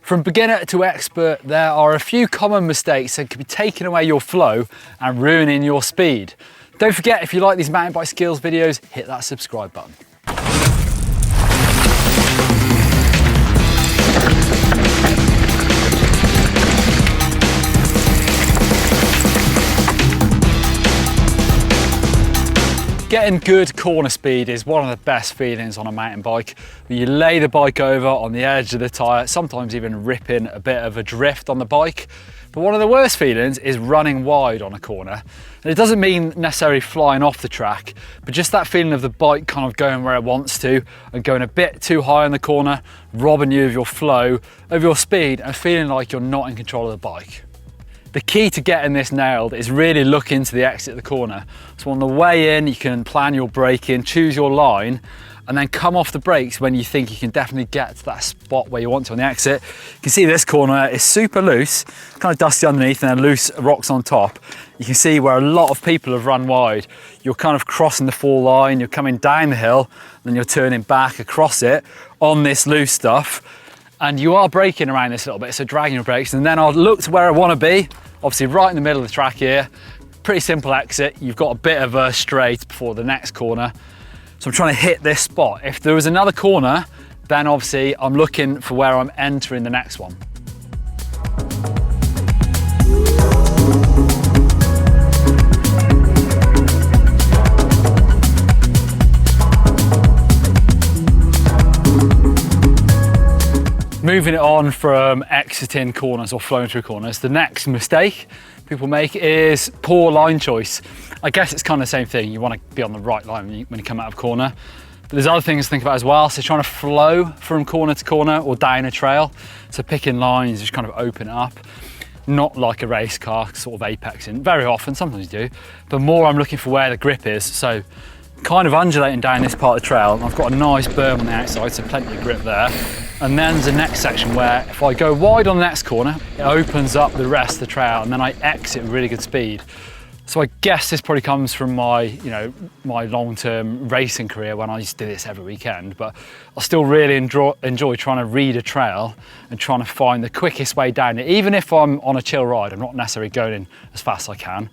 From beginner to expert, there are a few common mistakes that could be taking away your flow and ruining your speed. Don't forget, if you like these mountain bike skills videos, hit that subscribe button. Getting good corner speed is one of the best feelings on a mountain bike. You lay the bike over on the edge of the tyre, sometimes even ripping a bit of a drift on the bike. But one of the worst feelings is running wide on a corner. And it doesn't mean necessarily flying off the track, but just that feeling of the bike kind of going where it wants to and going a bit too high on the corner, robbing you of your flow, of your speed, and feeling like you're not in control of the bike. The key to getting this nailed is really look into the exit of the corner. So on the way in, you can plan your braking, choose your line, and then come off the brakes when you think you can definitely get to that spot where you want to on the exit. You can see this corner is super loose, kind of dusty underneath and then loose rocks on top. You can see where a lot of people have run wide. You're kind of crossing the fall line, you're coming down the hill, then you're turning back across it on this loose stuff. And you are braking around this a little bit, so dragging your brakes, and then I'll look to where I want to be, obviously right in the middle of the track here. Pretty simple exit. You've got a bit of a straight before the next corner. So I'm trying to hit this spot. If there was another corner, then obviously I'm looking for where I'm entering the next one. Moving it on from exiting corners or flowing through corners, the next mistake people make is poor line choice. I guess it's kind of the same thing. You want to be on the right line when you come out of corner. But there's other things to think about as well. So trying to flow from corner to corner or down a trail. So picking lines, just kind of open it up. Not like a race car, sort of apexing. Very often, sometimes you do. But more I'm looking for where the grip is. So kind of undulating down this part of the trail. I've got a nice berm on the outside, so plenty of grip there. And then there's the next section where if I go wide on the next corner, it opens up the rest of the trail and then I exit with really good speed. So I guess this probably comes from my, my long-term racing career when I used to do this every weekend, but I still really enjoy trying to read a trail and trying to find the quickest way down it. Even if I'm on a chill ride, I'm not necessarily going in as fast as I can.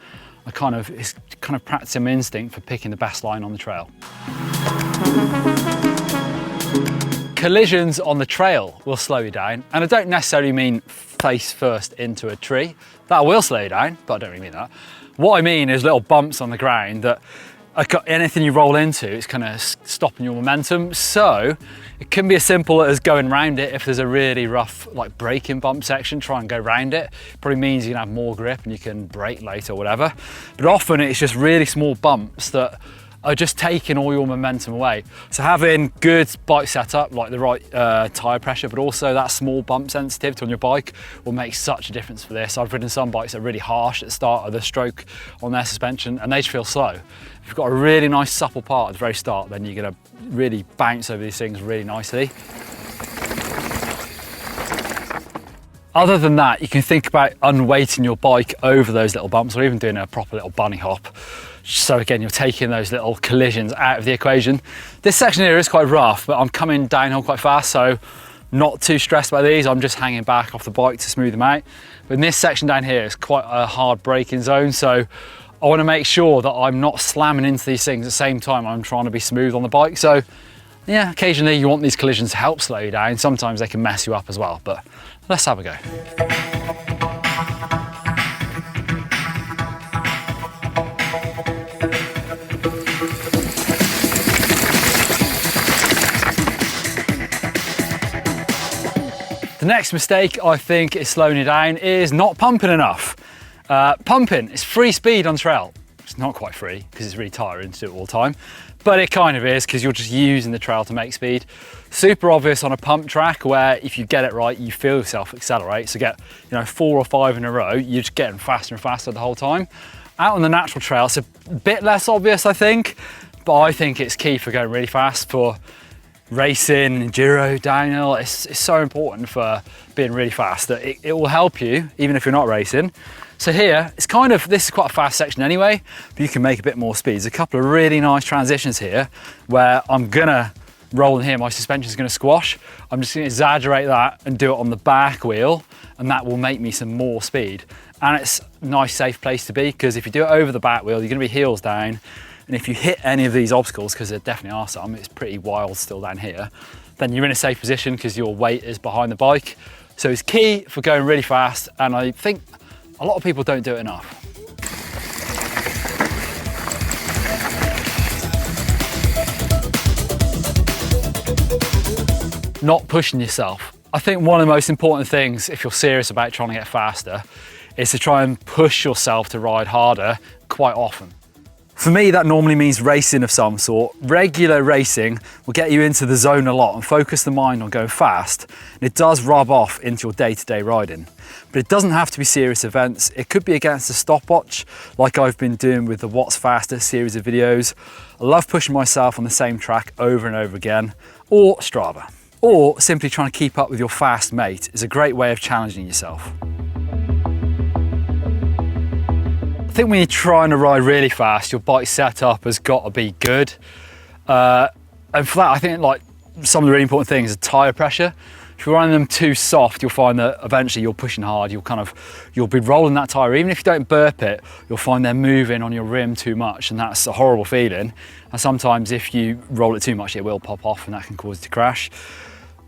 It's kind of practicing my instinct for picking the best line on the trail. Collisions on the trail will slow you down, and I don't necessarily mean face first into a tree. That will slow you down, but I don't really mean that. What I mean is little bumps on the ground that anything you roll into is kind of stopping your momentum. So it can be as simple as going around it. If there's a really rough like braking bump section, try and go around it. Probably means you can have more grip and you can brake later or whatever. But often it's just really small bumps that are just taking all your momentum away. So having good bike setup, like the right tyre pressure, but also that small bump sensitivity on your bike will make such a difference for this. I've ridden some bikes that are really harsh at the start of the stroke on their suspension and they just feel slow. If you've got a really nice supple part at the very start, then you're gonna really bounce over these things really nicely. Other than that, you can think about unweighting your bike over those little bumps or even doing a proper little bunny hop. So again, you're taking those little collisions out of the equation. This section here is quite rough, but I'm coming downhill quite fast, so not too stressed by these. I'm just hanging back off the bike to smooth them out. But in this section down here, it's quite a hard braking zone, so I want to make sure that I'm not slamming into these things at the same time I'm trying to be smooth on the bike. So yeah, occasionally you want these collisions to help slow you down. Sometimes they can mess you up as well, but let's have a go. The next mistake I think is slowing you down is not pumping enough. Pumping is free speed on trail. It's not quite free because it's really tiring to do it all the time, but it kind of is because you're just using the trail to make speed. Super obvious on a pump track where if you get it right, you feel yourself accelerate. So get 4 or 5 in a row, you're just getting faster and faster the whole time. Out on the natural trail, it's a bit less obvious, I think, but I think it's key for going really fast for racing, enduro, downhill. It's so important for being really fast that it will help you even if you're not racing. So here, this is quite a fast section anyway, but you can make a bit more speed. There's a couple of really nice transitions here where I'm gonna rolling here, my suspension is going to squash. I'm just going to exaggerate that and do it on the back wheel, and that will make me some more speed. And it's a nice, safe place to be, because if you do it over the back wheel, you're going to be heels down. And if you hit any of these obstacles, because there definitely are some, it's pretty wild still down here, then you're in a safe position because your weight is behind the bike. So it's key for going really fast, and I think a lot of people don't do it enough. Not pushing yourself. I think one of the most important things, if you're serious about trying to get faster, is to try and push yourself to ride harder quite often. For me, that normally means racing of some sort. Regular racing will get you into the zone a lot and focus the mind on going fast. And it does rub off into your day-to-day riding. But it doesn't have to be serious events. It could be against a stopwatch, like I've been doing with the What's Faster series of videos. I love pushing myself on the same track over and over again, or Strava. Or simply trying to keep up with your fast mate is a great way of challenging yourself. I think when you're trying to ride really fast, your bike setup has got to be good. And for that, I think like some of the really important things are tire pressure. If you're running them too soft, you'll find that eventually you're pushing hard. You'll be rolling that tire. Even if you don't burp it, you'll find they're moving on your rim too much, and that's a horrible feeling. And sometimes if you roll it too much, it will pop off, and that can cause it to crash.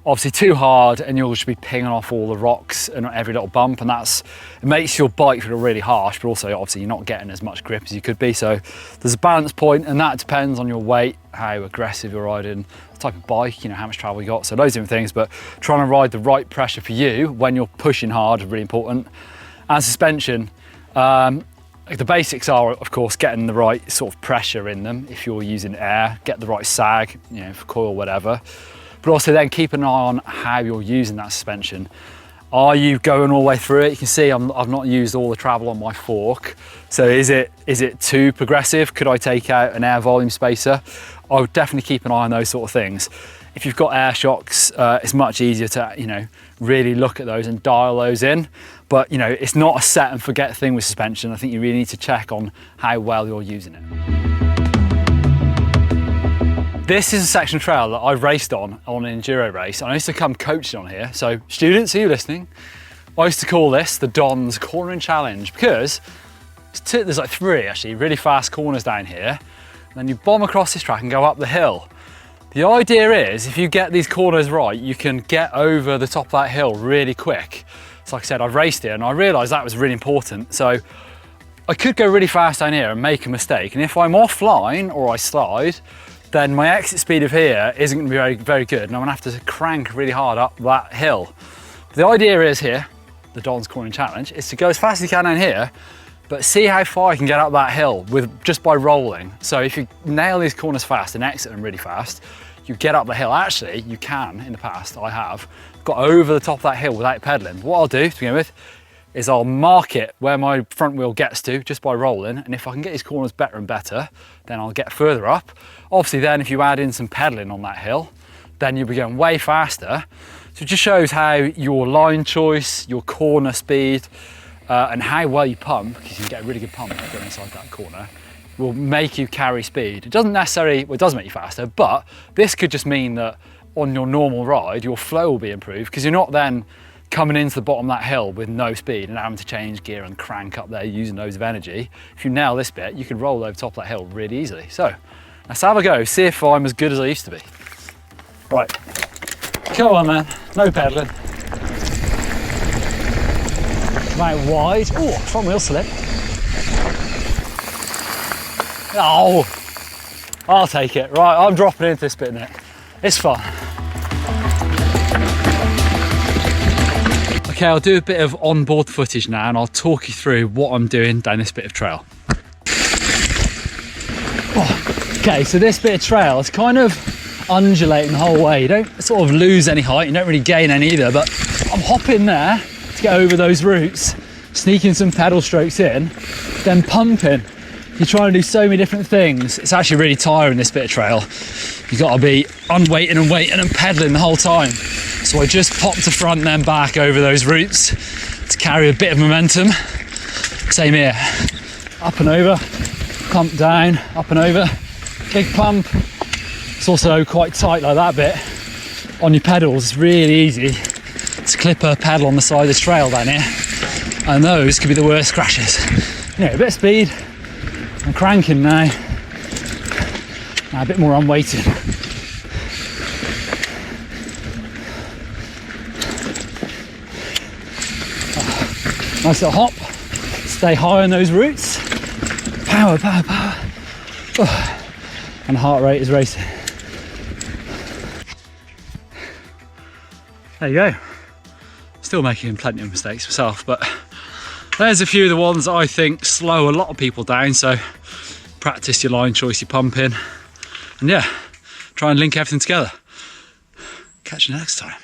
Obviously too hard and you'll just be pinging off all the rocks and every little bump, and it makes your bike feel really harsh, but also obviously you're not getting as much grip as you could be. So there's a balance point, and that depends on your weight, how aggressive you're riding, the type of bike, you know, how much travel you got, so loads of different things. But trying to ride the right pressure for you when you're pushing hard is really important. And suspension, the basics are, of course, getting the right sort of pressure in them. If you're using air, get the right sag, you know, for coil, whatever. But also then keep an eye on how you're using that suspension. Are you going all the way through it? You can see I've not used all the travel on my fork. So is it too progressive? Could I take out an air volume spacer? I would definitely keep an eye on those sort of things. If you've got air shocks, it's much easier to, you know, really look at those and dial those in. But, you know, it's not a set and forget thing with suspension. I think you really need to check on how well you're using it. This is a section of trail that I've raced on an enduro race. I used to come coaching on here. So students, are you listening? I used to call this the Don's Cornering Challenge, because there's like 3 actually really fast corners down here. And then you bomb across this track and go up the hill. The idea is, if you get these corners right, you can get over the top of that hill really quick. So like I said, I've raced here and I realized that was really important. So I could go really fast down here and make a mistake. And if I'm offline or I slide, then my exit speed of here isn't going to be very, very good, and I'm going to have to crank really hard up that hill. The idea is here, the Don's Cornering Challenge, is to go as fast as you can down here, but see how far you can get up that hill just by rolling. So if you nail these corners fast and exit them really fast, you get up the hill. Actually, you can, in the past, I have got over the top of that hill without pedaling. What I'll do to begin with is I'll mark it where my front wheel gets to just by rolling, and if I can get these corners better and better, then I'll get further up. Obviously then if you add in some pedaling on that hill, then you'll be going way faster. So it just shows how your line choice, your corner speed, and how well you pump, because you can get a really good pump going inside that corner, will make you carry speed. It doesn't necessarily, well, it does make you faster, but this could just mean that on your normal ride, your flow will be improved, because you're not then coming into the bottom of that hill with no speed and having to change gear and crank up there using loads of energy. If you nail this bit, you can roll over the top of that hill really easily. So let's have a go, see if I'm as good as I used to be. Right, come on man, no pedaling. Come out wide. Oh, front wheel slip. Oh, I'll take it. Right, I'm dropping into this bit now. It's fun. Okay, I'll do a bit of onboard footage now and I'll talk you through what I'm doing down this bit of trail. Oh, okay, so this bit of trail is kind of undulating the whole way. You don't sort of lose any height, you don't really gain any either, but I'm hopping there to get over those roots, sneaking some pedal strokes in, then pumping. You're trying to do so many different things. It's actually really tiring, this bit of trail. You've got to be unweighting and weighting and pedaling the whole time. So I just popped the front and then back over those roots to carry a bit of momentum. Same here, up and over, pump down, up and over, big pump, It's also quite tight like that bit. On your pedals, it's really easy to clip a pedal on the side of this trail down here, and those could be the worst crashes. You know, a bit of speed, I'm cranking now. A bit more unweighted. Nice little hop, stay high on those roots. Power, power, power. And the heart rate is racing. There you go. Still making plenty of mistakes myself, but there's a few of the ones that I think slow a lot of people down, so practice your line choice, your pumping, and yeah, try and link everything together. Catch you next time.